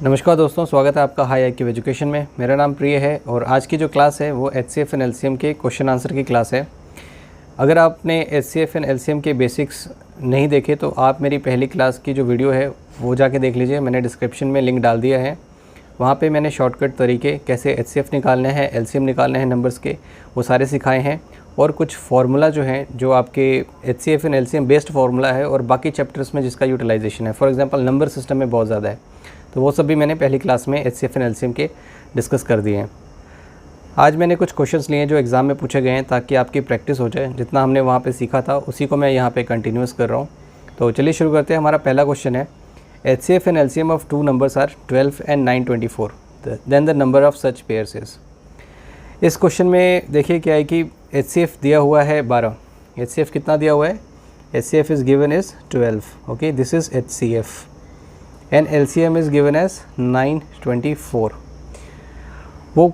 नमस्कार दोस्तों, स्वागत है आपका हाई IQ एजुकेशन में। मेरा नाम प्रिय है और आज की जो क्लास है वो HCF एंड LCM के क्वेश्चन आंसर की क्लास है। अगर आपने HCF एंड LCM के बेसिक्स नहीं देखे तो आप मेरी पहली क्लास की जो वीडियो है वो जाके देख लीजिए। मैंने डिस्क्रिप्शन में लिंक डाल दिया है। वहाँ पे मैंने शॉर्टकट तरीके कैसे HCF निकालने हैं, LCM निकालने हैं नंबर्स के, वो सारे सिखाए हैं। और कुछ फार्मूला जो हैं जो आपके HCF and LCM based formula है और बाकी चैप्टर्स में जिसका यूटिलाइजेशन है, फॉर एग्जांपल नंबर सिस्टम में बहुत ज़्यादा है, तो वो सब भी मैंने पहली क्लास में HCF एंड LCM के डिस्कस कर दिए हैं। आज मैंने कुछ क्वेश्चंस लिए हैं जो एग्ज़ाम में पूछे गए हैं ताकि आपकी प्रैक्टिस हो जाए। जितना हमने वहाँ पे सीखा था उसी को मैं यहाँ पे कंटिन्यूस कर रहा हूँ। तो चलिए शुरू करते हैं। हमारा पहला क्वेश्चन है, HCF and LCM of two numbers are 12 and 924, then the number of such pairs is. इस क्वेश्चन में देखिए क्या है कि HCF दिया हुआ है 12। HCF कितना दिया हुआ है? HCF is given is 12। Okay, this is HCF and LCM is given as 924। वो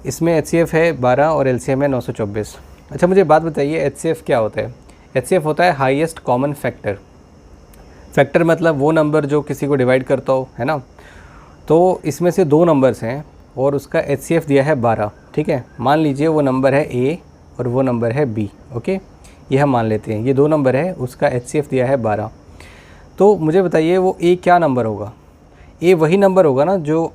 इसमें HCF है 12 और LCM है 924। अच्छा, मुझे बात बताइए, HCF क्या होता है? HCF होता है हाईएस्ट कॉमन फैक्टर। फैक्टर मतलब वो नंबर जो किसी को डिवाइड करता हो, है ना। तो इसमें से दो नंबर्स हैं और उसका HCF दिया है 12। ठीक है, मान लीजिए वो नंबर है A और वो नंबर है B। ओके, ये हम मान लेते हैं, ये दो नंबर है, उसका HCF दिया है 12। तो मुझे बताइए वो A क्या नंबर होगा? A वही नंबर होगा ना जो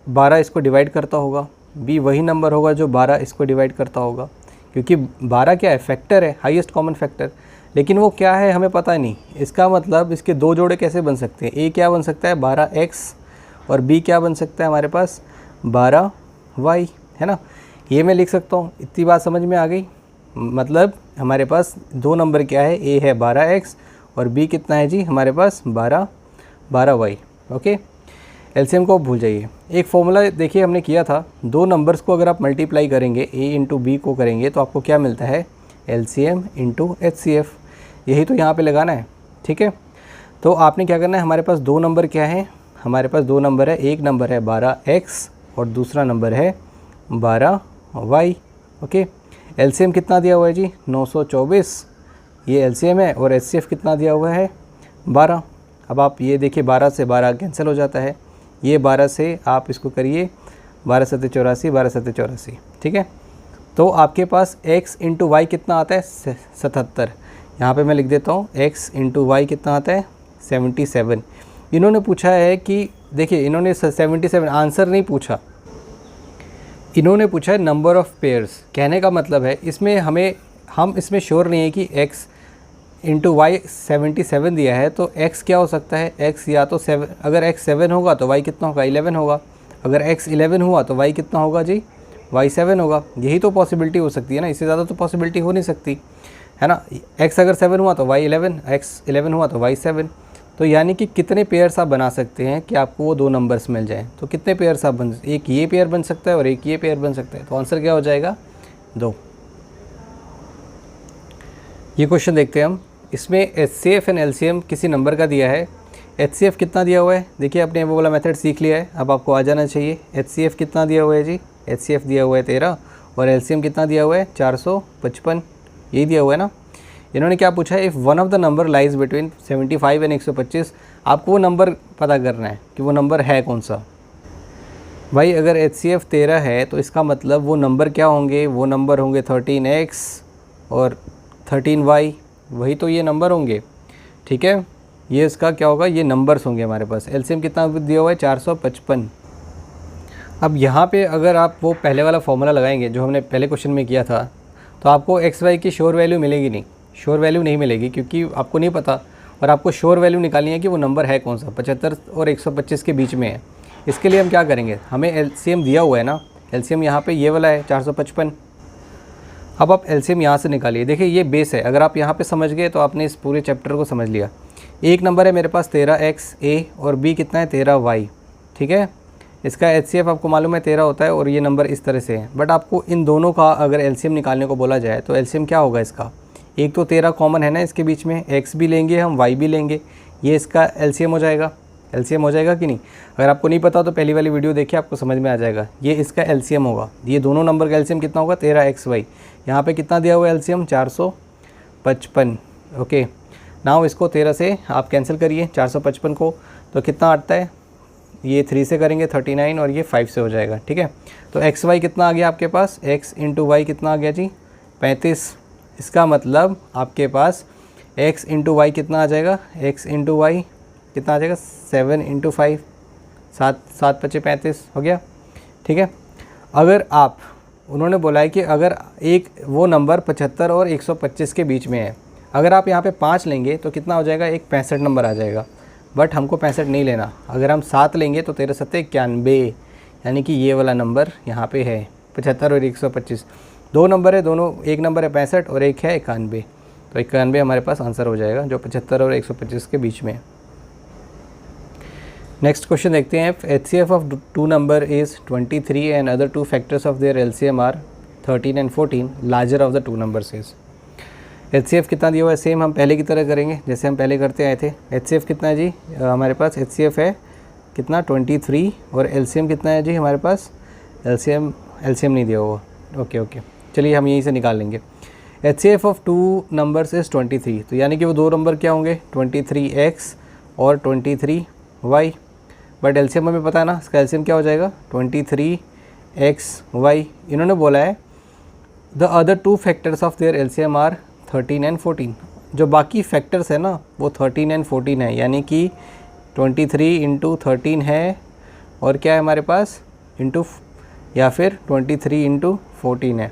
12 इसको डिवाइड करता होगा, B वही नंबर होगा जो 12 इसको डिवाइड करता होगा, क्योंकि 12 क्या है? फैक्टर है, हाईएस्ट कॉमन फैक्टर। लेकिन वो क्या है हमें पता नहीं। इसका मतलब इसके दो जोड़े कैसे बन सकते हैं? A क्या बन सकता है? 12x और B क्या बन सकता है हमारे पास? 12y, है ना। ये मैं लिख सकता हूँ। इतनी बात समझ में आ गई? मतलब हमारे पास दो नंबर क्या है? A है 12x और B कितना है जी हमारे पास? 12y। ओके, LCM को भूल जाइए। एक फॉर्मूला देखिए हमने किया था, दो नंबर्स को अगर आप मल्टीप्लाई करेंगे, A इंटू B को करेंगे तो आपको क्या मिलता है? LCM into HCF। यही तो यहाँ पे लगाना है। ठीक है, तो आपने क्या करना है, हमारे पास दो नंबर क्या है? हमारे पास दो नंबर है, एक नंबर है 12x और दूसरा नंबर है 12y। ओके, LCM कितना दिया हुआ है जी? 924, ये LCM है। और HCF कितना दिया हुआ है? 12। अब आप ये देखिए, 12 से 12 कैंसिल हो जाता है, ये 12 से आप इसको करिए, 12 सत्ते 84, 12 सत्ते 84। ठीक है, तो आपके पास x इंटू वाई कितना आता है? 77। यहाँ पे मैं लिख देता हूँ, x इंटू वाई कितना आता है? 77। इन्होंने पूछा है कि देखिए, इन्होंने 77 आंसर नहीं पूछा, इन्होंने पूछा है नंबर ऑफ़ पेयर्स। कहने का मतलब है इसमें हम इसमें श्योर नहीं है कि x इंटू वाई 77 दिया है तो x क्या हो सकता है? x या तो 7, अगर x 7 होगा तो y कितना होगा? 11 होगा। अगर x 11 हुआ तो y कितना होगा जी? y 7 होगा। यही तो पॉसिबिलिटी हो सकती है ना, इससे ज़्यादा तो पॉसिबिलिटी हो नहीं सकती, है ना। x अगर 7 हुआ तो y 11, x 11 हुआ तो y 7। तो यानी कि कितने पेयर्स आप बना सकते हैं कि आपको वो दो नंबर्स मिल जाए? तो कितने पेयर्स आप एक ये पेयर बन सकता है और एक ये पेयर बन सकता है। तो आंसर क्या हो जाएगा? 2। ये क्वेश्चन देखते हैं हम। इसमें HCF एंड LCM किसी नंबर का दिया है। HCF कितना दिया हुआ है? देखिए, आपने वो वाला मेथड सीख लिया है, अब आपको आ जाना चाहिए। HCF कितना दिया हुआ है जी? HCF दिया हुआ है 13 और LCM कितना दिया हुआ है? 455, यही दिया हुआ है ना। इन्होंने क्या पूछा है? If one of the number lies between 75 and 125, आपको वो नंबर पता करना है कि वो नंबर है कौन सा। भाई अगर HCF 13 है तो इसका मतलब वो नंबर क्या होंगे? वो नंबर होंगे 13x और 13y, वही तो ये नंबर होंगे। ठीक है, ये इसका क्या होगा? ये नंबर्स होंगे हमारे पास। LCM कितना दिया हुआ है? 455। अब यहाँ पे अगर आप वो पहले वाला फॉर्मूला लगाएंगे जो हमने पहले क्वेश्चन में किया था, तो आपको XY की श्योर वैल्यू मिलेगी नहीं, श्योर वैल्यू नहीं मिलेगी, क्योंकि आपको नहीं पता। और आपको श्योर वैल्यू निकालनी है कि वो नंबर है कौन सा, 75 और 125 के बीच में है। इसके लिए हम क्या करेंगे? हमें LCM दिया हुआ है ना, LCM यहाँ पे ये वाला है 455। अब आप LCM यहाँ से निकालिए। देखिए ये बेस है, अगर आप यहाँ पे समझ गए तो आपने इस पूरे चैप्टर को समझ लिया। एक नंबर है मेरे पास 13x A और B कितना है? 13y। ठीक है, इसका HCF आपको मालूम है 13 होता है और ये नंबर इस तरह से है। बट आपको इन दोनों का अगर LCM निकालने को बोला जाए तो LCM क्या होगा इसका? एक तो 13 कॉमन है ना इसके बीच में, x भी लेंगे हम, y भी लेंगे, ये इसका LCM हो जाएगा। LCM हो जाएगा कि नहीं? अगर आपको नहीं पता तो पहली वाली वीडियो देखिए, आपको समझ में आ जाएगा। ये इसका LCM होगा। ये दोनों नंबर का LCM कितना होगा? 13xy। यहाँ पे कितना दिया हुआ है LCM? 455। ओके, नाउ इसको 13 से आप कैंसिल करिए 455 को, तो कितना आता है? ये 3 से करेंगे 39 और ये 5 से हो जाएगा, ठीक है। तो एक्स वाई कितना आ गया आपके पास, एक्स इंटू वाई कितना आ गया जी 35। इसका मतलब आपके पास x इंटू वाई कितना आ जाएगा, x इंटू वाई कितना आ जाएगा 7 इंटू 5, 7 पचे 35 हो गया, ठीक है। अगर आप, उन्होंने बोला है कि अगर एक वो नंबर 75 और 125 के बीच में है, अगर आप यहाँ पे 5 लेंगे तो कितना हो जाएगा, एक 65 नंबर आ जाएगा। बट हमको 65 नहीं लेना, अगर हम 7 लेंगे तो 13 7 91, यानी कि ये वाला नंबर यहाँ पे है 75 और 125। दो नंबर है, दोनों, एक नंबर है 65 और एक है 91, तो 91 हमारे पास आंसर हो जाएगा जो 75 और 125 के बीच में है। नेक्स्ट क्वेश्चन देखते हैं। HCF of two number is 23 and other two factors of their LCM are 13 and 14, larger of the two numbers is. HCF कितना दिया हुआ है, सेम हम पहले की तरह करेंगे जैसे हम पहले करते आए थे। HCF कितना है जी, हमारे पास HCF है कितना 23 और LCM कितना है जी हमारे पास, LCM नहीं दिया हुआ, ओके, चलिए हम यहीं से निकाल लेंगे। HCF of two numbers is 23, तो यानी कि वो दो नंबर क्या होंगे 23x और 23y, बट LCM हमें पता है ना, इसका LCM क्या हो जाएगा 23xy। इन्होंने बोला है the other two factors of their LCM are 13 and 14, जो बाकी फैक्टर्स है ना वो 13 एंड 14 है, यानी कि 23 इंटू 13 है और क्या है हमारे पास इंटू, या फिर 23 इंटू 14 है।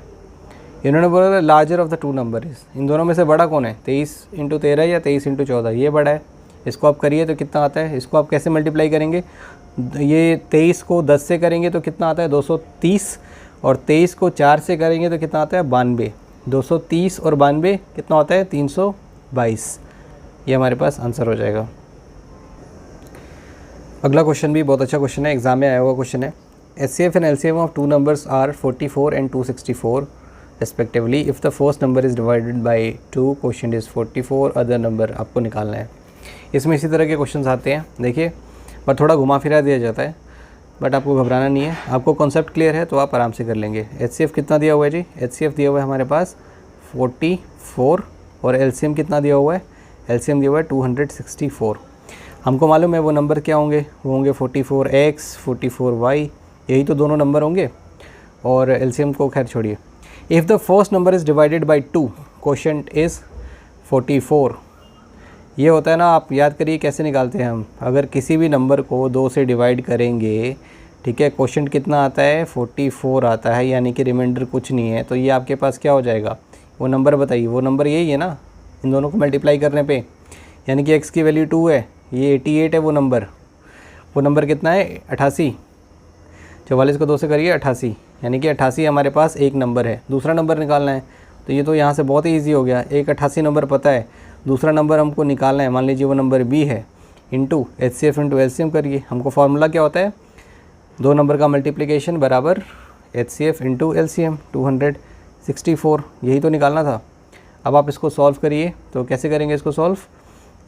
इन्होंने बोला larger of the two number is, इन दोनों में से बड़ा कौन है, 23 इंटू 13 या 23 इंटू 14, ये बड़ा है। इसको आप करिए तो कितना आता है, इसको आप कैसे मल्टीप्लाई करेंगे, ये 23 को 10 से करेंगे तो कितना आता है 230, और 23 को 4 से करेंगे तो कितना आता है 92, 230 और 92 कितना होता है 322, ये हमारे पास आंसर हो जाएगा। अगला क्वेश्चन भी बहुत अच्छा क्वेश्चन है, एग्जाम में आया हुआ क्वेश्चन है। HCF and LCM of two numbers are 44 and 264 respectively. If the first number is divided by 2, quotient is 44, other number आपको निकालना है। इसमें इसी तरह के क्वेश्चंस आते हैं, देखिए, पर थोड़ा घुमा फिरा दिया जाता है, बट आपको घबराना नहीं है, आपको कॉन्सेप्ट क्लियर है तो आप आराम से कर लेंगे। HCF कितना दिया हुआ है जी, HCF दिया हुआ है हमारे पास 44 और LCM कितना दिया हुआ है, LCM दिया हुआ है 264। हमको मालूम है वो नंबर क्या होंगे, वो होंगे 44x 44y, यही तो दोनों नंबर होंगे, और LCM को खैर छोड़िए। If the first number is divided by 2, quotient is 44। ये होता है ना, आप याद करिए कैसे निकालते हैं हम, अगर किसी भी नंबर को 2 से डिवाइड करेंगे, ठीक है, क्वोशंट कितना आता है 44 आता है, यानी कि रिमाइंडर कुछ नहीं है, तो ये आपके पास क्या हो जाएगा, वो नंबर बताइए, वो नंबर यही है ना, इन दोनों को मल्टीप्लाई करने पे, यानी कि x की वैल्यू 2 है, ये 88 है, वो नंबर कितना है 88, 44 को 2 से करिए 88, यानी कि 88 हमारे पास एक नंबर है। दूसरा नंबर निकालना है तो ये तो यहाँ से बहुत ही ईजी हो गया, एक 88 नंबर पता है, दूसरा नंबर हमको निकालना है, मान लीजिए वो नंबर b है, इंटू HCF इंटू LCM करिए। हमको फार्मूला क्या होता है, दो नंबर का मल्टीप्लिकेशन बराबर HCF इंटू LCM, 264, यही तो निकालना था। अब आप इसको सॉल्व करिए, तो कैसे करेंगे इसको सॉल्व,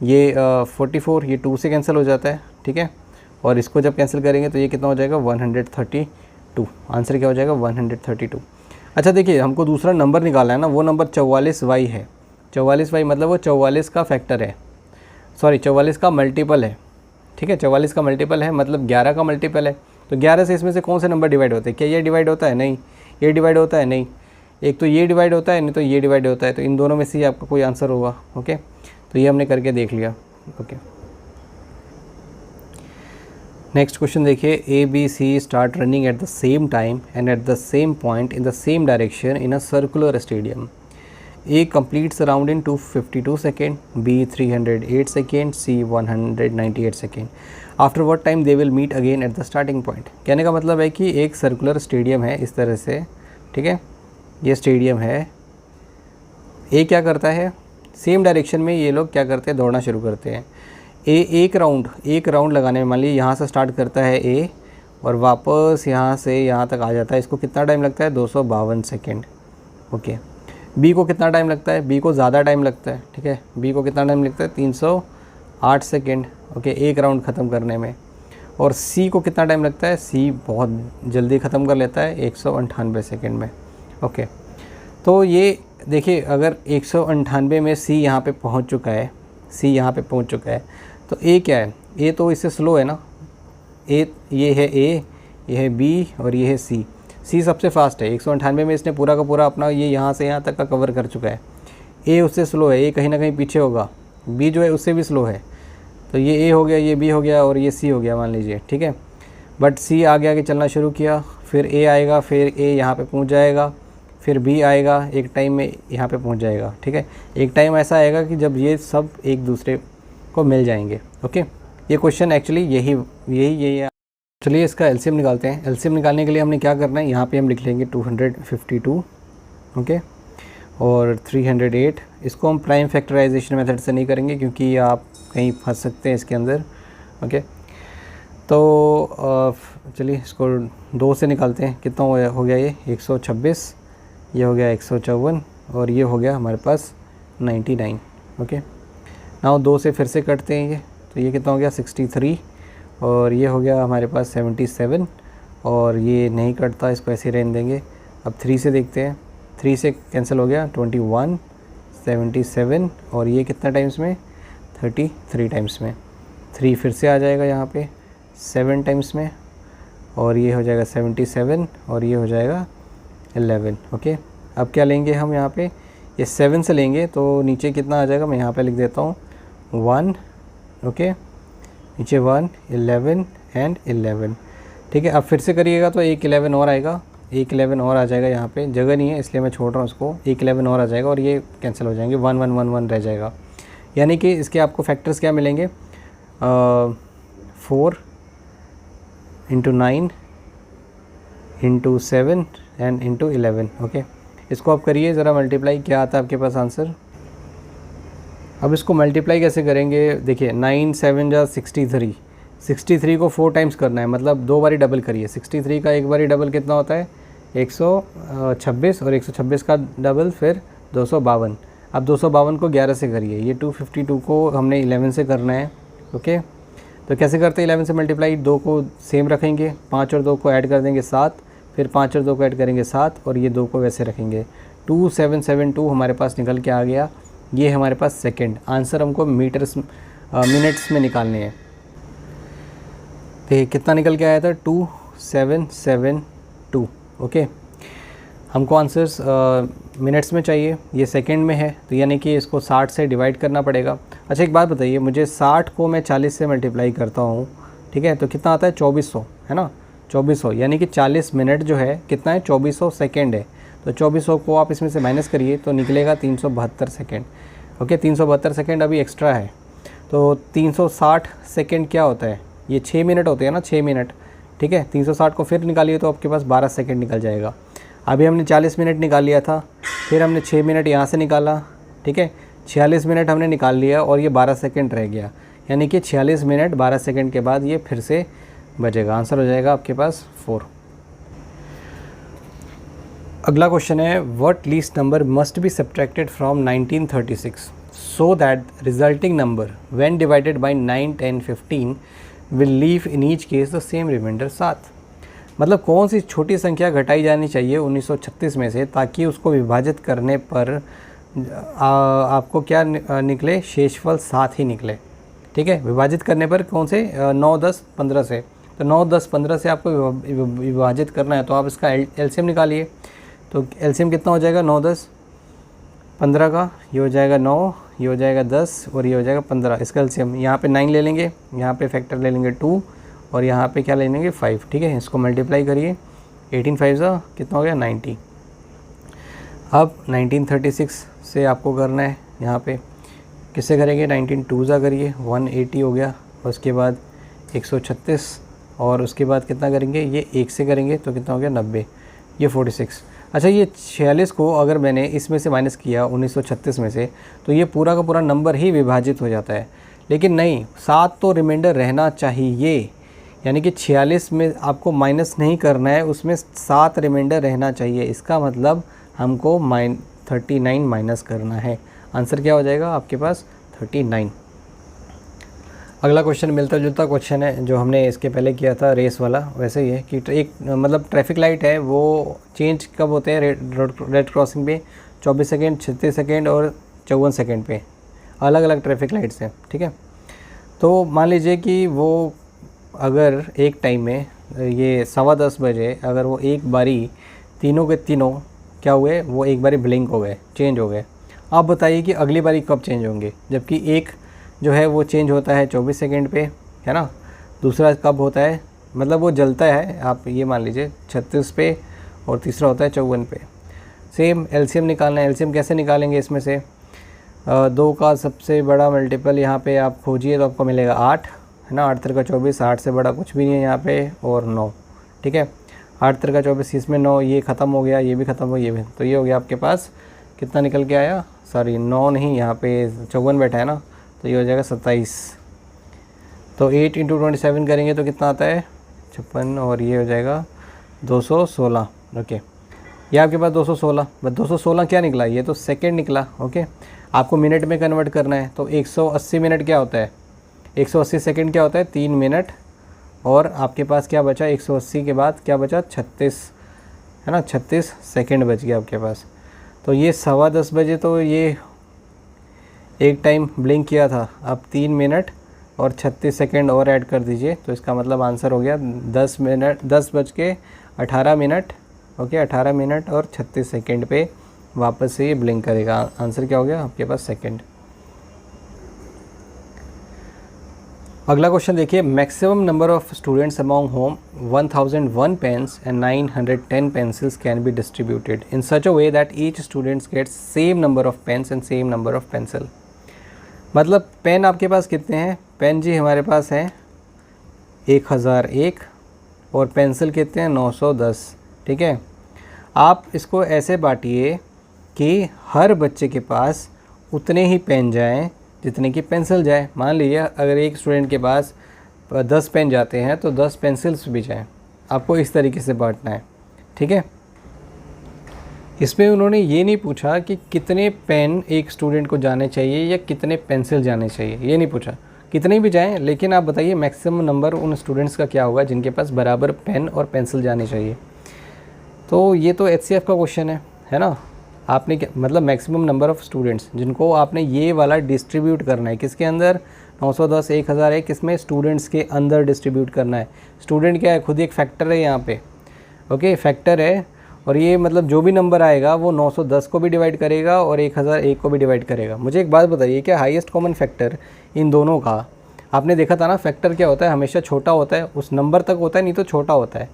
ये 44 ये 2 से कैंसिल हो जाता है, ठीक है, और इसको जब कैंसिल करेंगे तो ये कितना हो जाएगा 132, आंसर क्या हो जाएगा 132। अच्छा देखिए, हमको दूसरा नंबर निकालना है ना, वो नंबर 44y है, 44y मतलब वो 44 का फैक्टर है, सॉरी 44 का मल्टीपल है, ठीक है, 44 का मल्टीपल है मतलब 11 का मल्टीपल है। तो 11 से इसमें से कौन से नंबर डिवाइड होते हैं, क्या ये डिवाइड होता है, नहीं, ये डिवाइड होता है, नहीं, एक तो ये डिवाइड होता है, नहीं तो ये डिवाइड होता है, तो इन दोनों में से ही आपका कोई आंसर होगा। ओके, तो ये हमने करके देख लिया। ओके, नेक्स्ट क्वेश्चन देखिए, A B C start running at the same time and at the same point in the same direction in a circular stadium. A completes around in 252 seconds, B 308 seconds, C 198 seconds. After what time they will meet again at the starting point? कहने का मतलब है कि एक circular stadium है इस तरह से, ठीक है, ये स्टेडियम है, ए क्या करता है, सेम डायरेक्शन में ये लोग क्या करते हैं, दौड़ना शुरू करते हैं। ए एक राउंड लगाने में, मान लीजिए यहाँ से स्टार्ट करता है ए और वापस यहाँ से यहाँ तक आ जाता है, इसको कितना टाइम लगता है 252 सेकेंड। ओके, बी को कितना टाइम लगता है, बी को ज़्यादा टाइम लगता है, ठीक है, बी को कितना टाइम लगता है 308 सेकेंड, ओके, एक राउंड ख़त्म करने में। और सी को कितना टाइम लगता है, सी बहुत जल्दी ख़त्म कर लेता है 198 सेकेंड में। ओके, तो ये देखिए, अगर 198 में सी यहाँ पे पहुँच चुका है, सी यहाँ पे पहुँच चुका है, तो ए क्या है, ए तो इससे स्लो है ना, ये है ए, ये है बी और ये है सी। सी सबसे फास्ट है, 198 में इसने पूरा का पूरा अपना ये यहाँ से यहाँ तक का कवर कर चुका है। ए उससे स्लो है, ए कहीं ना कहीं पीछे होगा, बी जो है उससे भी स्लो है। तो ये ए हो गया, ये बी हो गया और ये सी हो गया मान लीजिए, ठीक है। बट सी आगे आगे चलना शुरू किया, फिर ए आएगा, फिर ए यहाँ पे पहुँच जाएगा, फिर बी आएगा, एक टाइम में यहाँ पे पहुँच जाएगा, ठीक है। एक टाइम ऐसा आएगा कि जब ये सब एक दूसरे को मिल जाएंगे। ओके, ये क्वेश्चन एक्चुअली यही है। चलिए इसका एलसीएम निकालते हैं। एलसीएम निकालने के लिए हमने क्या करना है, यहाँ पे हम लिख लेंगे 252, ओके, और 308। इसको हम प्राइम फैक्टराइजेशन मेथड से नहीं करेंगे क्योंकि आप कहीं फंस सकते हैं इसके अंदर, ओके। तो चलिए इसको 2 से निकालते हैं। कितना हो गया ये 126, ये हो गया 154 और ये हो गया हमारे पास 99, ओके। नाउ 2 से फिर से कटते हैं ये, तो ये कितना हो गया 63 और ये हो गया हमारे पास 77 और ये नहीं कटता, इसको ऐसे रहने देंगे। अब 3 से देखते हैं, 3 से कैंसिल हो गया 21, 77 और ये कितना टाइम्स में 33 टाइम्स में। 3 फिर से आ जाएगा यहाँ पे 7 टाइम्स में और ये हो जाएगा 77 और ये हो जाएगा 11, ओके। अब क्या लेंगे हम यहाँ पे, ये 7 से लेंगे तो नीचे कितना आ जाएगा, मैं यहाँ पे लिख देता हूँ 1, ओके, नीचे 1, 11 एंड 11, ठीक है। अब फिर से करिएगा तो एक 11 और आएगा, एक 11 और आ जाएगा, यहाँ पे जगह नहीं है इसलिए मैं छोड़ रहा हूँ उसको। एक 11 और आ जाएगा और ये कैंसिल हो जाएंगे, 1 1 1 1 रह जाएगा। यानी कि इसके आपको फैक्टर्स क्या मिलेंगे, 4 × 9 × 7 एंड × 11, ओके। इसको आप करिए ज़रा मल्टीप्लाई, क्या आता है आपके पास आंसर। अब इसको मल्टीप्लाई कैसे करेंगे, देखिए 9 7 जा 63, 63 को 4 टाइम्स करना है, मतलब 2 बारी डबल करिए। 63 का एक बारी डबल कितना होता है 126 और 126 का डबल फिर 252। अब 252 को 11 से करिए, ये 252 को हमने 11 से करना है, ओके। तो कैसे करते हैं 11 से मल्टीप्लाई, 2 को सेम रखेंगे, 5 और 2 को ऐड कर देंगे 7, फिर 5 और 2 को ऐड करेंगे 7 और ये 2 को वैसे रखेंगे। 2772 हमारे पास निकल के आ गया। ये हमारे पास सेकंड, आंसर हमको मिनट्स में निकालने हैं। देखिए कितना निकल के आया था 2772, ओके। हमको आंसर्स मिनट्स में चाहिए, ये सेकंड में है, तो यानी कि इसको 60 से डिवाइड करना पड़ेगा। अच्छा एक बात बताइए मुझे, 60 को मैं 40 से मल्टीप्लाई करता हूँ, ठीक है, तो कितना आता है 2400, है ना, 2400, यानी कि 40 मिनट जो है कितना है 2400 सेकेंड है। तो 2400 को आप इसमें से माइनस करिए तो निकलेगा 372 सेकेंड, ओके। 372 सेकेंड अभी एक्स्ट्रा है, तो 360 सेकेंड क्या होता है, ये 6 मिनट होते हैं ना, 6 मिनट, ठीक है। 360 को फिर निकालिए तो आपके पास 12 सेकेंड निकल जाएगा। अभी हमने 40 मिनट निकाल लिया था, फिर हमने 6 मिनट यहाँ से निकाला, ठीक है, 46 मिनट हमने निकाल लिया और ये 12 सेकेंड रह गया, यानी कि 46 मिनट 12 सेकेंड के बाद ये फिर से बचेगा। आंसर हो जाएगा आपके पास 4। अगला क्वेश्चन है, what least number must be subtracted from 1936 so that resulting number when divided by 9 10 15 will leave in each case the same remainder 7। मतलब कौन सी छोटी संख्या घटाई जानी चाहिए 1936 में से ताकि उसको विभाजित करने पर आपको क्या निकले, शेषफल 7 ही निकले, ठीक है। विभाजित करने पर कौन से, 9 10 15 से, तो 9 10 15 से आपको विभाजित करना है, तो आप इसका एलसीएम निकालिए। तो एलसीएम कितना हो जाएगा 9 10 15 का, ये हो जाएगा 9, ये हो जाएगा 10 और ये हो जाएगा 15। इसका एलसीएम यहाँ पे 9 ले लेंगे, यहाँ पे फैक्टर ले लेंगे 2 और यहाँ पे क्या ले लेंगे 5, ठीक है। इसको मल्टीप्लाई करिए, 18 5 का कितना हो गया 90। अब 1936 से आपको करना है, यहाँ पे किससे करेंगे, 19 2 ज़ा करिए 180 हो गया, उसके बाद 136 और उसके बाद कितना करेंगे, ये 1 से करेंगे तो कितना हो गया 90, ये 46। अच्छा ये 46 को अगर मैंने इसमें से माइनस किया 1936 में से, तो ये पूरा का पूरा नंबर ही विभाजित हो जाता है, लेकिन नहीं, 7 तो रिमाइंडर रहना चाहिए, यानी कि 46 में आपको माइनस नहीं करना है, उसमें 7 रिमाइंडर रहना चाहिए। इसका मतलब हमको 39 माइनस करना है। आंसर क्या हो जाएगा आपके पास 39। अगला क्वेश्चन मिलता जुलता क्वेश्चन है जो हमने इसके पहले किया था रेस वाला, वैसे ही है कि एक मतलब ट्रैफिक लाइट है, वो चेंज कब होते हैं रेड क्रॉसिंग पे 24 सेकेंड, 36 सेकेंड और 54 सेकेंड पे, अलग अलग ट्रैफिक लाइट्स हैं, ठीक है। तो मान लीजिए कि वो अगर एक टाइम में ये 10:15 बजे अगर वो एक बारी तीनों के तीनों क्या हुए, वो एक बारी ब्लिंक हो गए, चेंज हो गए, आप बताइए कि अगली बारी कब चेंज होंगे। जबकि एक जो है वो चेंज होता है 24 सेकंड पे, है ना। दूसरा कब होता है, मतलब वो जलता है, आप ये मान लीजिए 36 पे, और तीसरा होता है 54 पे। सेम एलसीएम निकालना है। एलसीएम कैसे निकालेंगे, इसमें से 2 का सबसे बड़ा मल्टीपल यहाँ पे आप खोजिए तो आपको मिलेगा 8, है ना। 8 3 का 24, 8 से बड़ा कुछ भी नहीं है यहाँ पे, और 9, ठीक है। 8 3 का 24, इसमें 9, ये ख़त्म हो गया, ये भी ख़त्म हो, ये भी, तो ये हो गया आपके पास कितना निकल के आया, सॉरी 9 नहीं, यहाँ पे 54 बैठा है ना, तो ये हो जाएगा 27। तो 8 × 27 करेंगे तो कितना आता है 56, और ये हो जाएगा 216। ओके, ये आपके पास 216, बस 216 क्या निकला, ये तो सेकंड निकला। ओके, आपको मिनट में कन्वर्ट करना है, तो 180 मिनट क्या होता है, 180 सेकंड क्या होता है 3 मिनट, और आपके पास क्या बचा 180 के बाद क्या बचा 36, है ना, 36 सेकंड बच गया आपके पास। तो ये 10:15 बजे तो ये एक टाइम ब्लिंक किया था, अब 3 मिनट और 36 सेकंड और ऐड कर दीजिए, तो इसका मतलब आंसर हो गया 10:18। ओके, 18 मिनट और 36 सेकंड पे वापस से ये ब्लिंक करेगा। आंसर क्या हो गया आपके पास सेकंड। अगला क्वेश्चन देखिए, maximum number of students among whom 1001 pens and 910 pencils can be distributed in such a way that each students gets same number of pens and same number of pencil. मतलब pen आपके पास कितने हैं, pen जी हमारे पास हैं 1001, और pencil कितने हैं 910, ठीक है। आप इसको ऐसे बांटिए कि हर बच्चे के पास उतने ही पेन जाएं जितने की पेंसिल जाए। मान लीजिए अगर एक स्टूडेंट के पास 10 पेन जाते हैं तो 10 पेंसिल्स भी जाएं, आपको इस तरीके से बांटना है, ठीक है। इसमें उन्होंने ये नहीं पूछा कि कितने पेन एक स्टूडेंट को जाने चाहिए या कितने पेंसिल जाने चाहिए, ये नहीं पूछा, कितने भी जाएं, लेकिन आप बताइए मैक्सिमम नंबर उन स्टूडेंट्स का क्या होगा जिनके पास बराबर पेन और पेंसिल जाने चाहिए। तो ये तो HCF का क्वेश्चन है ना। आपने क्या मतलब मैक्सिमम नंबर ऑफ़ स्टूडेंट्स जिनको आपने ये वाला डिस्ट्रीब्यूट करना है, किसके अंदर 910 1000 है, किसमें स्टूडेंट्स के अंदर डिस्ट्रीब्यूट करना है। स्टूडेंट क्या है, खुद एक फैक्टर है यहाँ पे, ओके फैक्टर है, और ये मतलब जो भी नंबर आएगा वो 910 को भी डिवाइड करेगा और 1001 को भी डिवाइड करेगा। मुझे एक बात बताइए, क्या हाईएस्ट कॉमन फैक्टर इन दोनों का, आपने देखा था ना फैक्टर क्या होता है, हमेशा छोटा होता है, उस नंबर तक होता है, नहीं तो छोटा होता है।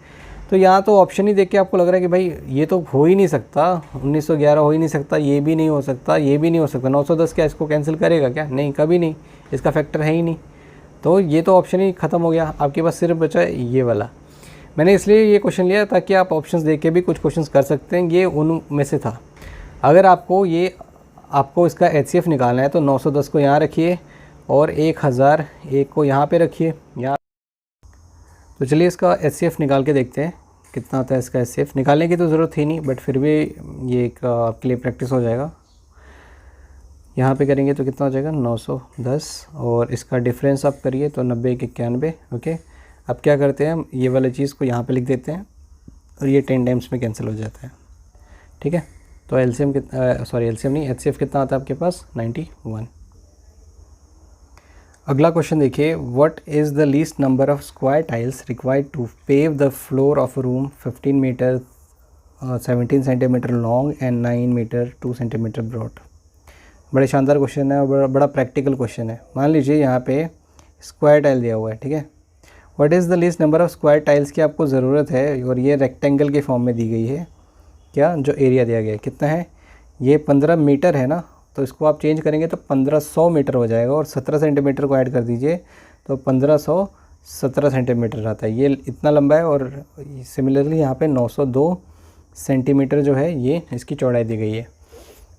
तो यहाँ तो ऑप्शन ही देख के आपको लग रहा है कि भाई ये तो हो ही नहीं सकता, 1911 हो ही नहीं सकता, ये भी नहीं हो सकता, ये भी नहीं हो सकता, 910 क्या इसको कैंसिल करेगा क्या, नहीं कभी नहीं, इसका फैक्टर है ही नहीं। तो ये तो ऑप्शन ही ख़त्म हो गया, आपके पास सिर्फ बचा है ये वाला। मैंने इसलिए ये क्वेश्चन लिया ताकि आप ऑप्शंस देख के भी कुछ क्वेश्चंस कर सकते हैं, ये उन में से था। अगर आपको इसका HCF निकालना है तो 910 को यहाँ रखिए और 1001 को यहाँ पे रखिए यहाँ। तो चलिए इसका HCF निकाल के देखते हैं कितना आता है इसका HCF। निकालने की तो ज़रूरत थी नहीं, बट फिर भी ये एक आपके लिए प्रैक्टिस हो जाएगा। यहाँ पे करेंगे तो कितना हो जाएगा 910, और इसका डिफरेंस आप करिए तो 90 के 91। ओके, अब क्या करते हैं, ये वाली चीज़ को यहाँ पे लिख देते हैं और ये 10 टाइम्स में कैंसिल हो जाता है, ठीक है। तो एलसीएम नहीं, HCF कितना आता है आपके पास 91। अगला क्वेश्चन देखिए, what is the least number of square tiles required to pave the floor of room 15 metre 17 centimetre long and 9 metre 2 centimetre broad. बड़े शानदार क्वेश्चन है और बड़ा प्रैक्टिकल क्वेश्चन है। मान लीजिए यहाँ पे स्क्वायर टाइल दिया हुआ है, ठीक है। What is the least number of square tiles की आपको ज़रूरत है, और ये रेक्टेंगल के फॉर्म में दी गई है। क्या जो एरिया दिया गया है कितना है, ये 15 मीटर है ना, तो इसको आप चेंज करेंगे तो 1500 मीटर हो जाएगा, और 17 सेंटीमीटर को ऐड कर दीजिए तो 1517 सेंटीमीटर आता है। ये इतना लंबा है, और सिमिलरली यहाँ पे 902 सेंटीमीटर जो है ये इसकी चौड़ाई दी गई है।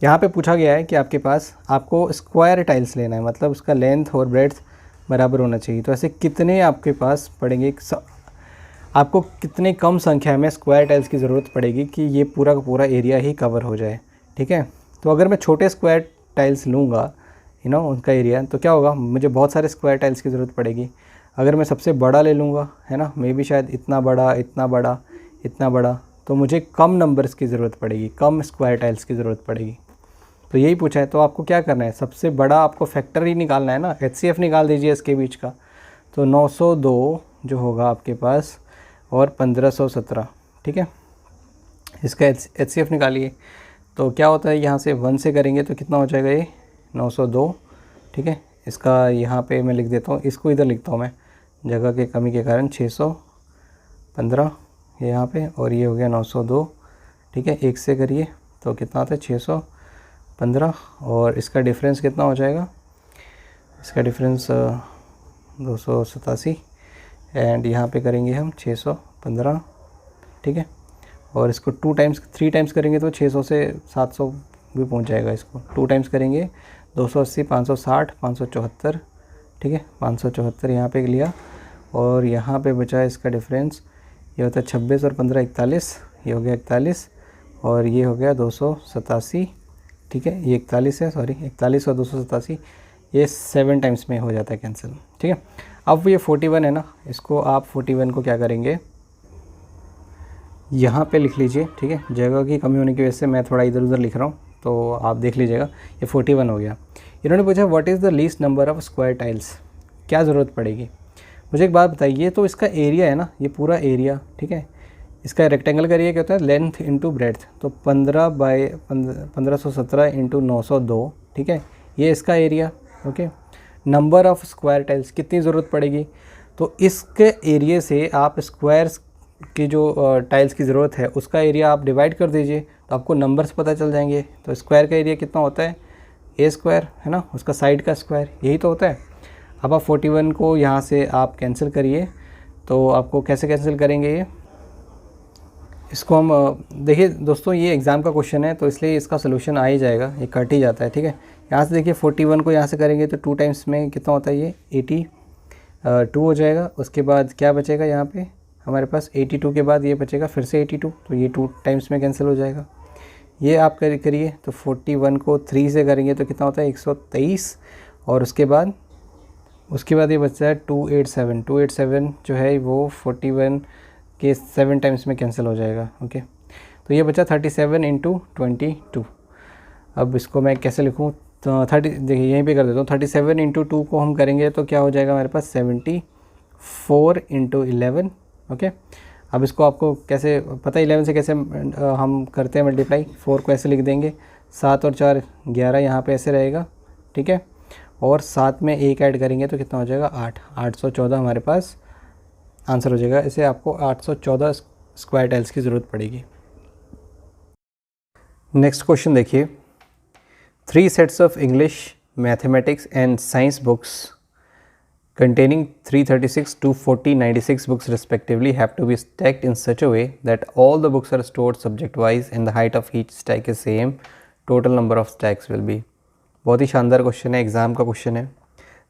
यहाँ पे पूछा गया है कि आपको स्क्वायर टाइल्स लेना है, मतलब उसका लेंथ और ब्रेड्थ बराबर होना चाहिए। तो ऐसे कितने आपके पास पड़ेंगे, आपको कितने कम संख्या में स्क्वायर टाइल्स की ज़रूरत पड़ेगी कि ये पूरा का पूरा एरिया ही कवर हो जाए, ठीक है। तो अगर मैं छोटे स्क्वायर टाइल्स लूँगा उनका एरिया, तो क्या होगा, मुझे बहुत सारे स्क्वायर टाइल्स की ज़रूरत पड़ेगी। अगर मैं सबसे बड़ा ले लूँगा, है ना, मे भी शायद इतना बड़ा इतना बड़ा इतना बड़ा, तो मुझे कम नंबर्स की ज़रूरत पड़ेगी, कम स्क्वायर टाइल्स की ज़रूरत पड़ेगी। तो यही पूछा है, तो आपको क्या करना है, सबसे बड़ा आपको फैक्टर ही निकालना है ना, HCF निकाल दीजिए इसके बीच का। तो 902 जो होगा आपके पास और 1517, ठीक है। इसका HCF निकालिए। तो क्या होता है, यहाँ से 1 से करेंगे तो कितना हो जाएगा, ये 902, ठीक है। इसका यहाँ पे मैं लिख देता हूँ, इसको इधर लिखता हूँ मैं जगह के कमी के कारण, 615 यहाँ पे, और ये हो गया 902, ठीक है। 1 से करिए तो कितना आता है, 615, और इसका डिफरेंस कितना हो जाएगा, इसका डिफरेंस 287, एंड यहाँ पे करेंगे हम 615, ठीक है। और इसको 3 टाइम्स करेंगे तो 600 से 700 भी पहुँच जाएगा। इसको 2 टाइम्स करेंगे 280, 560, 574, ठीक है। 574 यहाँ पे लिया, और यहाँ पे बचा इसका डिफरेंस, ये होता है 26 और 15 41, ये हो गया 41, और ये हो गया 287, ठीक है। ये 41 है, सॉरी 41 और 287, ये 7 टाइम्स में हो जाता है कैंसिल, ठीक है। अब ये 41 है ना, इसको आप 41 को क्या करेंगे, यहाँ पे लिख लीजिए, ठीक है। जगह की कमी होने की वजह से मैं थोड़ा इधर उधर लिख रहा हूँ, तो आप देख लीजिएगा। ये 41 हो गया। इन्होंने पूछा what is the least number of square tiles, क्या ज़रूरत पड़ेगी। मुझे एक बात बताइए, तो इसका एरिया है ना, ये पूरा एरिया, ठीक है। इसका रेक्टेंगल का एरिया क्या होता है, लेंथ इंटू ब्रेड्थ, तो 15/1517 इंटू 902, ठीक है। ये इसका area, okay. Number of square tiles कितनी ज़रूरत पड़ेगी, तो इसके एरिया से आप स्क्वायर्स की जो टाइल्स की ज़रूरत है उसका एरिया आप डिवाइड कर दीजिए, तो आपको नंबर्स पता चल जाएंगे। तो स्क्वायर का एरिया कितना होता है, A स्क्वायर है ना, उसका साइड का स्क्वायर, यही तो होता है। अब आप 41 को यहाँ से आप कैंसिल करिए, तो आपको कैसे कैंसिल करेंगे ये, इसको हम देखिए दोस्तों, ये एग्ज़ाम का क्वेश्चन है तो इसलिए इसका सोल्यूशन आ ही जाएगा, ये कट ही जाता है, ठीक है। यहाँ से देखिए 41 को यहाँ से करेंगे तो 2 टाइम्स में कितना होता है, ये 82 हो जाएगा। उसके बाद क्या बचेगा, यहाँ पे हमारे पास 82 के बाद ये बचेगा फिर से 82, तो ये 2 टाइम्स में कैंसिल हो जाएगा। ये आप करिए, तो 41 को 3 से करेंगे तो कितना होता है, 123, और उसके बाद ये बचता है 287 जो है वो 41 के 7 टाइम्स में कैंसिल हो जाएगा, ओके। तो ये बचा 37 इंटू 22। अब इसको मैं कैसे लिखूँ, तो 30, देखिए यहीं पे कर देता हूँ। 37 इंटू 2 को हम करेंगे तो क्या हो जाएगा हमारे पास, 74 इंटू 11, ओके। अब इसको आपको कैसे पता है, 11 से कैसे हम करते हैं मल्टीप्लाई, 4 को ऐसे लिख देंगे, 7 और 4 11, यहाँ पे ऐसे रहेगा, ठीक है। और 7 में 1 ऐड करेंगे तो कितना हो जाएगा, 814 हमारे पास आंसर हो जाएगा। इसे आपको 814 स्क्वायर टाइल्स की ज़रूरत पड़ेगी। नेक्स्ट क्वेश्चन देखिए, 3 sets of English, mathematics and science books containing 336 to 4096 books respectively have to be stacked in such a way that all the books are stored subject wise and the height of each stack is same. Total number of stacks will be. बहुत ही शानदार question है, exam का question है।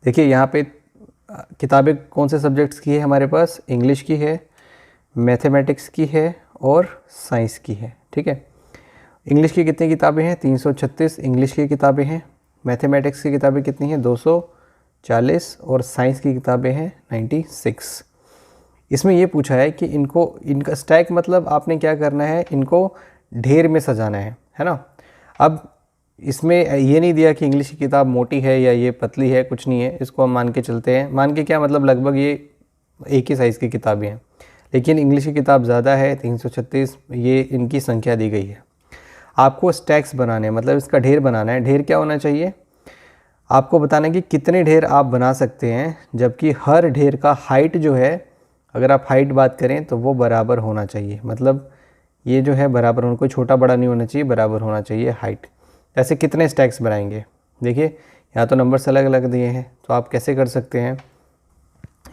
देखिए यहाँ पे किताबें कौन से सब्जेक्ट्स की है हमारे पास, इंग्लिश की है, मैथमेटिक्स की है और साइंस की है, ठीक है। इंग्लिश की कितनी किताबें हैं, 336 इंग्लिश की किताबें हैं। मैथमेटिक्स की किताबें कितनी हैं, 240, और साइंस की किताबें हैं 96। इसमें ये पूछा है कि इनका स्टैक मतलब आपने क्या करना है, इनको ढेर में सजाना है ना। अब इसमें ये नहीं दिया कि इंग्लिश की किताब मोटी है या ये पतली है, कुछ नहीं है, इसको हम मान के चलते हैं। मान के क्या मतलब, लगभग ये एक ही साइज़ की किताबें हैं, लेकिन इंग्लिश की किताब ज़्यादा है, 336, ये इनकी संख्या दी गई है। आपको स्टैक्स बनाने, मतलब इसका ढेर बनाना है। ढेर क्या होना चाहिए, आपको बताना है कि कितने ढेर आप बना सकते हैं, जबकि हर ढेर का हाइट जो है, अगर आप हाइट बात करें तो वो बराबर होना चाहिए। मतलब ये जो है बराबर होना, कोई छोटा बड़ा नहीं होना चाहिए, बराबर होना चाहिए हाइट। ऐसे कितने स्टैक्स बनाएंगे, देखिए यहाँ तो नंबर्स अलग अलग दिए हैं, तो आप कैसे कर सकते हैं,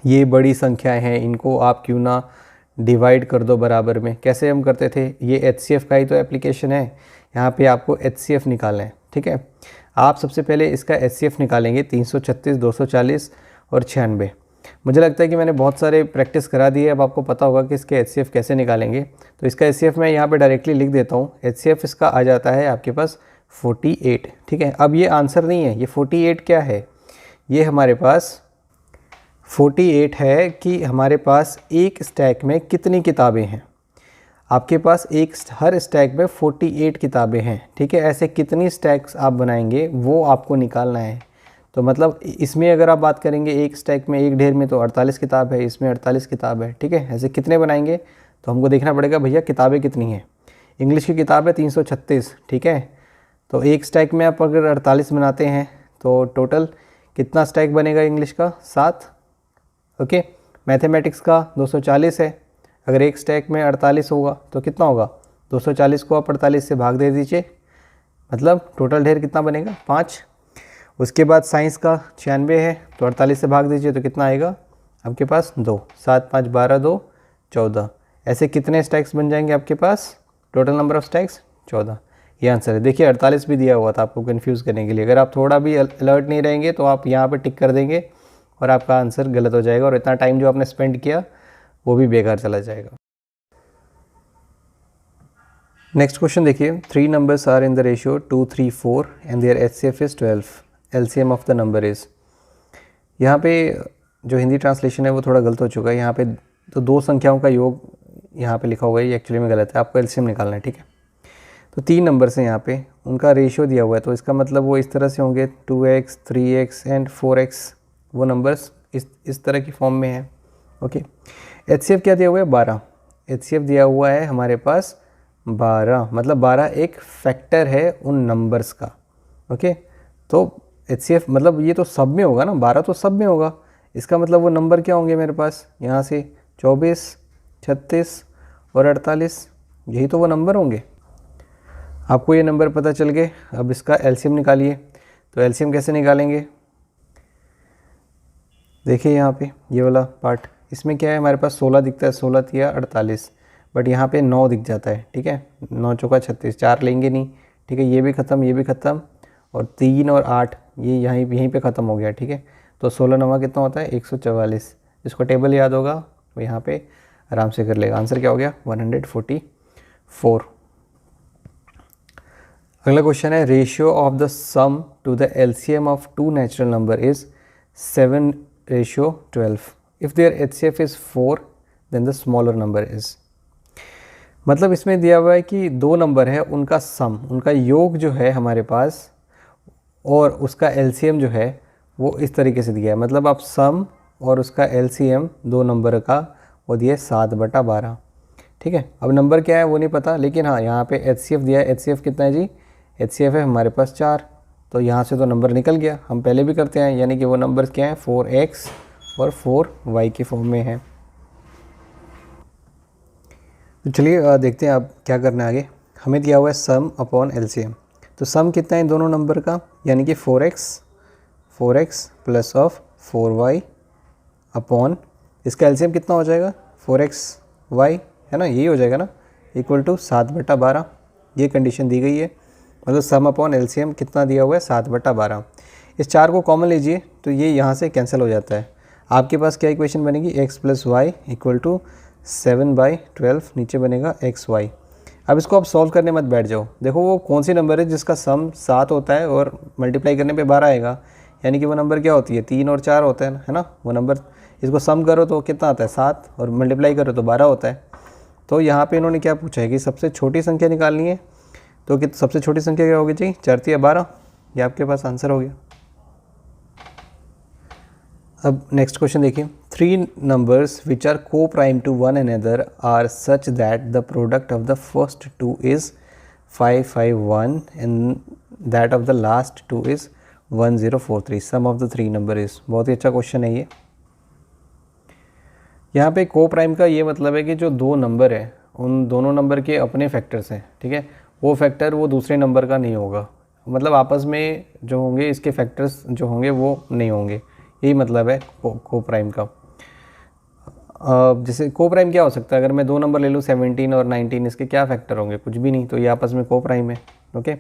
ये बड़ी संख्याएं हैं, इनको आप क्यों ना डिवाइड कर दो बराबर में। कैसे हम करते थे, ये HCF का ही तो एप्लीकेशन है, यहाँ पे आपको HCF निकालना है, ठीक है। आप सबसे पहले इसका HCF निकालेंगे, 336, 240 और 96। मुझे लगता है कि मैंने बहुत सारे प्रैक्टिस करा दी है, अब आपको पता होगा कि इसके HCF कैसे निकालेंगे। तो इसका HCF मैं यहाँ पे डायरेक्टली लिख देता हूँ। HCF इसका आ जाता है आपके पास 48, ठीक है। अब ये आंसर नहीं है, ये 48 क्या है, ये हमारे पास 48 है कि हमारे पास एक स्टैक में कितनी किताबें हैं। आपके पास हर स्टैक में 48 किताबें हैं, ठीक है। ऐसे कितनी स्टैक्स आप बनाएंगे वो आपको निकालना है। तो मतलब इसमें अगर आप बात करेंगे एक स्टैक में, एक ढेर में तो 48 किताब है, इसमें 48 किताब है, ठीक है। ऐसे कितने बनाएंगे तो हमको देखना पड़ेगा भैया किताबें कितनी हैं। इंग्लिश की किताब है 336, ठीक है। तो एक स्टैक में आप अगर 48 बनाते हैं तो टोटल कितना स्टैक बनेगा इंग्लिश का? 7। ओके। मैथमेटिक्स का 240 है, अगर एक स्टैक में 48 होगा तो कितना होगा? 240 को आप 48 से भाग दे दीजिए, मतलब टोटल ढेर कितना बनेगा? 5। उसके बाद साइंस का 96 है, तो 48 से भाग दीजिए तो कितना आएगा आपके पास? 2। 7 5 12 2 14। ऐसे कितने स्टैक्स बन जाएंगे आपके पास? Total number of stacks 14। ये आंसर है। देखिए 48 भी दिया हुआ था आपको कंफ्यूज करने के लिए। अगर आप थोड़ा भी अलर्ट नहीं रहेंगे तो आप यहाँ पर टिक कर देंगे और आपका आंसर गलत हो जाएगा, और इतना टाइम जो आपने स्पेंड किया वो भी बेकार चला जाएगा। नेक्स्ट क्वेश्चन देखिए, 3 numbers are in the ratio 2 3 4 and their HCF is 12, LCM of the number is. यहाँ पे जो हिंदी ट्रांसलेशन है वो थोड़ा गलत हो चुका है। यहाँ पे तो दो संख्याओं का योग यहाँ पे लिखा हुआ है, ये एक्चुअली में गलत है, आपको एलसीएम निकालना है, ठीक है। तो 3 नंबर्स हैं यहाँ पे, उनका रेशियो दिया हुआ है, तो इसका मतलब वो इस तरह से होंगे 2x 3x एंड 4x, वो नंबर्स इस तरह की फॉर्म में है। ओके। एचसीएफ क्या दिया हुआ है? 12। एचसीएफ दिया हुआ है हमारे पास 12, मतलब 12 एक फैक्टर है उन नंबर्स का। ओके। तो एचसीएफ मतलब ये तो सब में होगा ना, 12 तो सब में होगा, इसका मतलब वो नंबर क्या होंगे मेरे पास यहाँ से? 24 36 और 48, यही तो वो नंबर होंगे। आपको ये नंबर पता चल गए, अब इसका एलसीएम निकालिए। तो एलसीएम कैसे निकालेंगे? देखिए यहाँ पे ये वाला पार्ट, इसमें क्या है हमारे पास 16 दिखता है, 16 तिया 48, बट यहाँ पे 9 दिख जाता है, ठीक है। 9 चौका 36, 4 लेंगे नहीं, ठीक है। ये भी ख़त्म, ये भी ख़त्म, और 3 और 8 ये यहीं पे ख़त्म हो गया, ठीक है। तो 16 9 कितना होता है? 144। जिसको टेबल याद होगा वो यहाँ पे आराम से कर लेगा। आंसर क्या हो गया? 144। अगला क्वेश्चन है, ratio of the sum to the LCM of 2 natural number is 7:12। If their HCF is 4 then the smaller number is. मतलब इसमें दिया हुआ है कि 2 नंबर है, उनका सम, उनका योग जो है हमारे पास, और उसका एलसीएम जो है वो इस तरीके से दिया है। मतलब आप सम और उसका एलसीएम 2 नंबर का वो दिया 7/12, ठीक है। अब नंबर क्या है वो नहीं पता, लेकिन हाँ यहाँ पे एचसीएफ दिया है। एचसीएफ कितना है जी? एचसीएफ है हमारे पास 4, तो यहाँ से तो नंबर निकल गया, हम पहले भी करते हैं, यानी कि वो नंबर क्या है? 4x और 4y के फॉर्म में है। तो चलिए देखते हैं अब क्या करना है आगे। हमें दिया हुआ है सम अपॉन एलसीएम, तो सम कितना है इन दोनों नंबर का? यानी कि 4x plus of 4y upon, इसका एलसीएम कितना हो जाएगा? 4xy है ना, यही हो जाएगा ना, इक्वल टू 7/12। ये कंडीशन दी गई है, मतलब सम अपॉन एलसीएम कितना दिया हुआ है? 7/12। इस 4 को कॉमन लीजिए तो ये यहाँ से कैंसिल हो जाता है। आपके पास क्या इक्वेशन बनेगी? x + y इक्वल टू 7/12, नीचे बनेगा xy। अब इसको आप सॉल्व करने मत बैठ जाओ। देखो वो कौन सी नंबर है जिसका सम 7 होता है और मल्टीप्लाई करने पे 12 आएगा, यानी कि वो नंबर क्या होती है? 3 और 4 होता है ना वो नंबर। इसको सम करो तो कितना आता है? 7, और मल्टीप्लाई करो तो 12 होता है। तो यहाँ पे इन्होंने क्या पूछा है कि सबसे छोटी संख्या निकालनी है, तो कि सबसे छोटी संख्या क्या होगी जी? 4 तिया 12, ये आपके पास आंसर हो गया। अब नेक्स्ट क्वेश्चन देखिए, 3 numbers which are coprime to one another are such that the product of the first 2 is 551 and that of the last 2 is 1043, sum of the 3 number is. बहुत ही अच्छा question है ये। यहाँ पे को prime का ये मतलब है कि जो 2 नंबर है उन दोनों नंबर के अपने फैक्टर्स हैं, ठीक है। वो फैक्टर वो दूसरे नंबर का नहीं होगा, मतलब आपस में जो होंगे इसके फैक्टर्स जो होंगे वो नहीं होंगे, यही मतलब है को प्राइम का। जैसे को प्राइम क्या हो सकता है? अगर मैं 2 नंबर ले लूँ 17 और 19, इसके क्या फैक्टर होंगे? कुछ भी नहीं, तो ये आपस में को प्राइम है। ओके।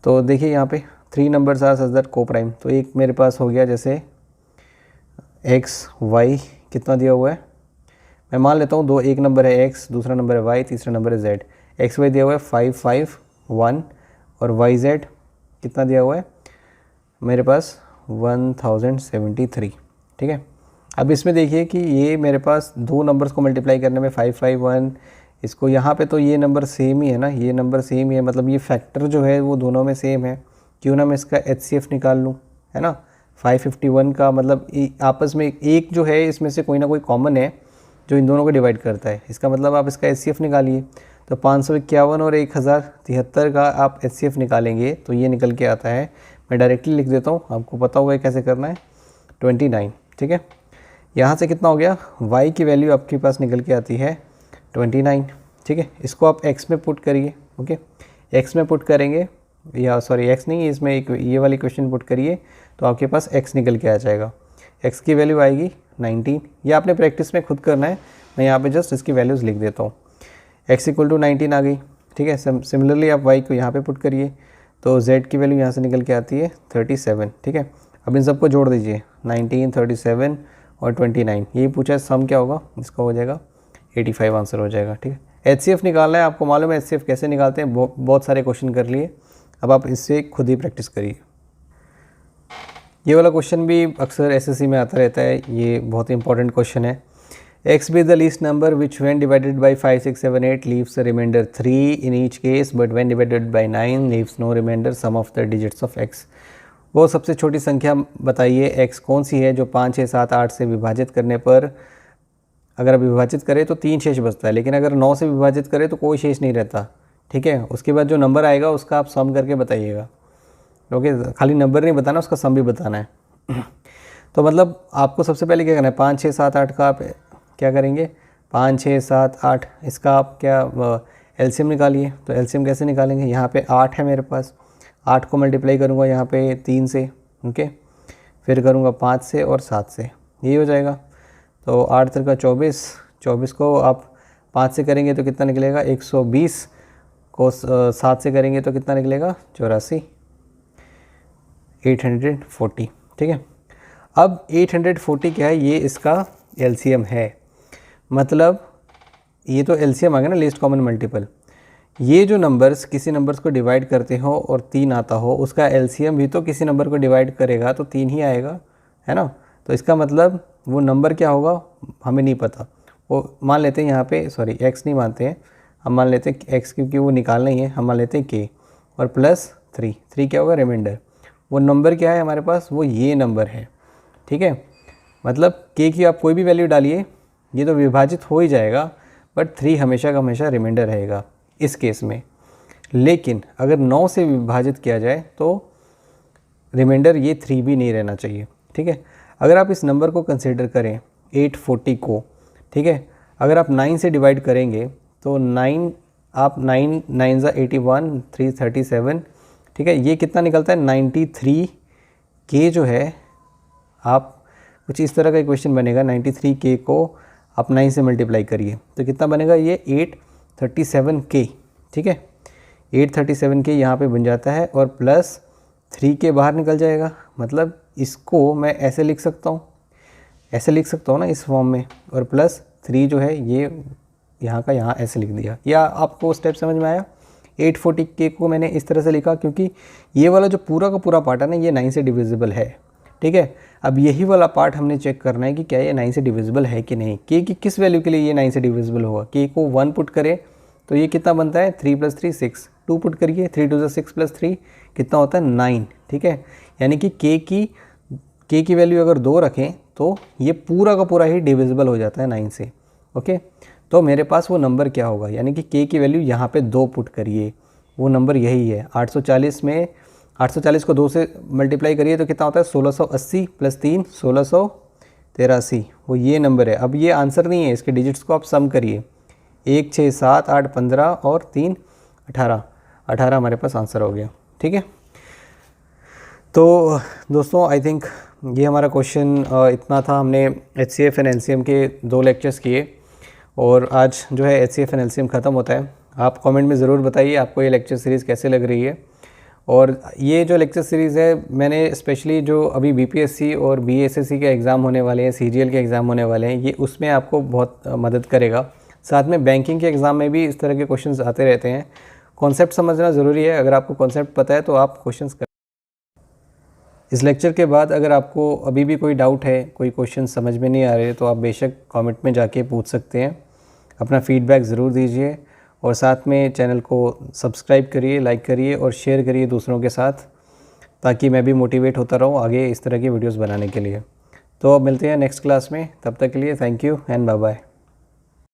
तो देखिए यहाँ पे 3 नंबर्स आर सच दैट को प्राइम, तो एक मेरे पास हो गया जैसे एक्स वाई, कितना दिया हुआ है? मैं मान लेता हूँ 2, एक नंबर है x, दूसरा नंबर है y, तीसरा नंबर है z। एक्स वाई दिया हुआ है 551 और वाई जेड कितना दिया हुआ है मेरे पास? 1073, ठीक है। अब इसमें देखिए कि ये मेरे पास 2 नंबर्स को मल्टीप्लाई करने में 551, इसको यहाँ पे तो ये नंबर सेम ही है ना, ये नंबर सेम ही है, मतलब ये फैक्टर जो है वो दोनों में सेम है। क्यों ना मैं इसका एचसीएफ निकाल लूँ, है ना। 551 का मतलब आपस में एक जो है इसमें से कोई ना कोई कॉमन है जो इन दोनों को डिवाइड करता है। इसका मतलब आप इसका HCF निकालिए। तो 551 और 1073 का आप HCF निकालेंगे तो ये निकल के आता है, मैं डायरेक्टली लिख देता हूँ, आपको पता होगा कैसे करना है, 29। ठीक है, यहाँ से कितना हो गया, y की वैल्यू आपके पास निकल के आती है 29। ठीक है, इसको आप x में पुट करिए। ओके, x में पुट करेंगे, या सॉरी x नहीं, इसमें एक ये वाली क्वेश्चन पुट करिए तो आपके पास x निकल के आ जाएगा। x की वैल्यू आएगी 19। ये आपने प्रैक्टिस में खुद करना है, मैं यहाँ पे जस्ट इसकी वैल्यूज़ लिख देता हूँ। x = 19 आ गई। ठीक है, सिमिलरली आप y को यहाँ पे पुट करिए तो z की वैल्यू यहाँ से निकल के आती है 37। ठीक है, अब इन सबको जोड़ दीजिए, 19, 37 और 29, यही पूछा है सम क्या होगा, इसका हो जाएगा 85 आंसर हो जाएगा। ठीक है, HCF निकालना है, आपको मालूम है HCF कैसे निकालते हैं, बहुत सारे क्वेश्चन कर लिए, अब आप इससे खुद ही प्रैक्टिस करिए। ये वाला क्वेश्चन भी अक्सर SSC में आता रहता है, ये बहुत ही इंपॉर्टेंट क्वेश्चन है। x be the least number which when divided by 5, 6, 7, 8 leaves a remainder 3 in each case, but when divided by 9 leaves no remainder, sum of the digits of x। वो सबसे छोटी संख्या बताइए x कौन सी है जो 5, 6, 7, 8 से विभाजित करने पर, अगर विभाजित करें तो 3 शेष बचता है, लेकिन अगर 9 से विभाजित करें तो कोई शेष नहीं रहता। ठीक है, उसके बाद जो नंबर आएगा उसका आप सम करके बताइएगा। ओके, खाली नंबर नहीं बताना, उसका सम भी बताना है। तो मतलब आपको सबसे पहले क्या करना है, 5, 6, 7, 8 का आप क्या करेंगे, 5, 6, 7, 8, इसका आप क्या LCM निकालिए। तो LCM कैसे निकालेंगे, यहाँ पे 8 है मेरे पास, 8 को मल्टीप्लाई करूँगा यहाँ पे 3 से, ओके, फिर करूँगा 5 से और 7 से, यही हो जाएगा। तो 8 3 का 24, 24 को आप 5 से करेंगे तो कितना निकलेगा, 120 को 7 से करेंगे तो कितना निकलेगा, 84, 840। ठीक है, अब 840 क्या है, ये इसका LCM है, मतलब ये तो LCM आ गया ना, लीस्ट कॉमन मल्टीपल। ये जो नंबर्स किसी नंबर्स को डिवाइड करते हो और 3 आता हो, उसका LCM भी तो किसी नंबर को डिवाइड करेगा तो 3 ही आएगा, है ना। तो इसका मतलब वो नंबर क्या होगा हमें नहीं पता, वो मान लेते हैं यहाँ पे, सॉरी x नहीं मानते हैं, हम मान लेते हैं x, क्योंकि वो निकालना ही है, हम मान लेते हैं k और प्लस 3 क्या होगा, रिमाइंडर। वो नंबर क्या है हमारे पास, वो ये नंबर है। ठीक है, मतलब k की आप कोई भी वैल्यू डालिए, ये तो विभाजित हो ही जाएगा, बट 3 हमेशा का हमेशा रिमाइंडर रहेगा इस केस में। लेकिन अगर 9 से विभाजित किया जाए तो रिमाइंडर ये 3 भी नहीं रहना चाहिए। ठीक है, अगर आप इस नंबर को कंसिडर करें 840 को, ठीक है, अगर आप 9 से डिवाइड करेंगे तो 9 आप 9 9 81, 337। ठीक है, ये कितना निकलता है, 93 के जो है, आप कुछ इस तरह का इक्वेशन बनेगा, 93 के को आप 9 से मल्टीप्लाई करिए तो कितना बनेगा, ये 837 के। ठीक है, 837 के यहाँ पे बन जाता है और प्लस 3 के बाहर निकल जाएगा, मतलब इसको मैं ऐसे लिख सकता हूँ, ऐसे लिख सकता हूँ ना इस फॉर्म में, और प्लस 3 जो है ये यहाँ का यहाँ ऐसे लिख दिया। या आपको स्टेप समझ में आया, 840 के को मैंने इस तरह से लिखा क्योंकि ये वाला जो पूरा का पूरा पार्ट है ना, ये 9 से डिविजिबल है। ठीक है, अब यही वाला पार्ट हमने चेक करना है कि क्या ये 9 से डिविजिबल है कि नहीं, के की किस वैल्यू के लिए ये 9 से डिविजिबल होगा। के को 1 पुट करें तो ये कितना बनता है, 3 + 3 6, 2 पुट करिए, 3 2 6 + 3 कितना होता है, 9। ठीक है, यानी कि के की वैल्यू अगर 2 रखें तो ये पूरा का पूरा ही डिविजिबल हो जाता है 9 से। ओके, तो मेरे पास वो नंबर क्या होगा, यानी कि के की वैल्यू यहाँ पे 2 पुट करिए, वो नंबर यही है। 840 में 840 को 2 से मल्टीप्लाई करिए तो कितना होता है, 1680 + 3 1683, वो ये नंबर है। अब ये आंसर नहीं है, इसके डिजिट्स को आप सम करिए, 1 6 7 8 15 और 3 18 हमारे पास आंसर हो गया। ठीक है, तो दोस्तों आई थिंक ये हमारा क्वेश्चन इतना था। हमने HCF एंड LCM के 2 लेक्चर्स किए और आज जो है HCF एंड LCM ख़त्म होता है। आप कमेंट में ज़रूर बताइए आपको ये लेक्चर सीरीज़ कैसे लग रही है। और ये जो लेक्चर सीरीज़ है मैंने स्पेशली जो अभी BPSC और BSSC के एग्ज़ाम होने वाले हैं, CGL के एग्ज़ाम होने वाले हैं, ये उसमें आपको बहुत मदद करेगा। साथ में बैंकिंग के एग्ज़ाम में भी इस तरह के क्वेश्चंस आते रहते हैं। कॉन्सेप्ट समझना ज़रूरी है, अगर आपको कॉन्सेप्ट पता है तो आप क्वेश्चंस कर। इस लेक्चर के बाद अगर आपको अभी भी कोई डाउट है, कोई क्वेश्चन समझ में नहीं आ रहे, तो आप बेशक कमेंट में जाके पूछ सकते हैं। अपना फीडबैक ज़रूर दीजिए और साथ में चैनल को सब्सक्राइब करिए, लाइक करिए और शेयर करिए दूसरों के साथ। ताकि मैं भी मोटिवेट होता रहूँ आगे इस तरह की वीडियोस बनाने के लिए। तो अब मिलते हैं नेक्स्ट क्लास में, तब तक के लिए thank you and bye bye.